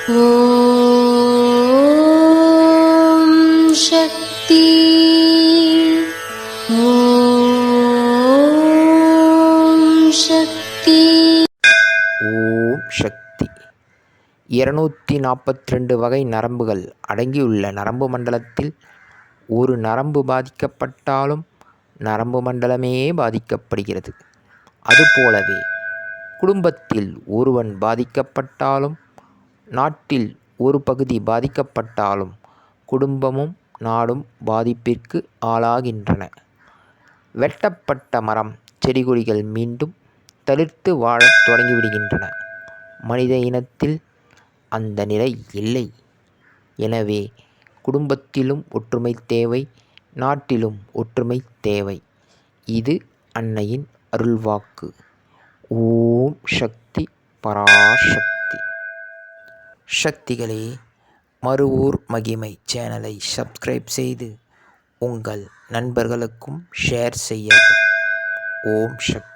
ஓம் சக்தி. ஓம் சக்தி. ஓம் சக்தி. 242 வகை நரம்புகள் அடங்கியுள்ள நரம்பு மண்டலத்தில் ஒரு நரம்பு பாதிக்கப்பட்டாலும் நரம்பு மண்டலமே பாதிக்கப்படுகிறது. அதுபோலவே குடும்பத்தில் ஒருவன் பாதிக்கப்பட்டாலும், நாட்டில் ஒரு பகுதி பாதிக்கப்பட்டாலும் குடும்பமும் நாடும் பாதிப்பிற்கு ஆளாகின்றன. வெட்டப்பட்ட மரம், செடி கொடிகள் மீண்டும் தளிர்த்து வாழத் தொடங்கிவிடுகின்றன. மனித இனத்தில் அந்த நிலை இல்லை. எனவே குடும்பத்திலும் ஒற்றுமை தேவை, நாட்டிலும் ஒற்றுமை தேவை. இது அன்னையின் அருள்வாக்கு. ஓம் சக்தி பராசக்தி. சக்திகளே, மருவூர் மகிமை சேனலை சப்ஸ்கிரைப் செய்து உங்கள் நண்பர்களுக்கும் ஷேர் செய்யவும். ஓம் சக்தி.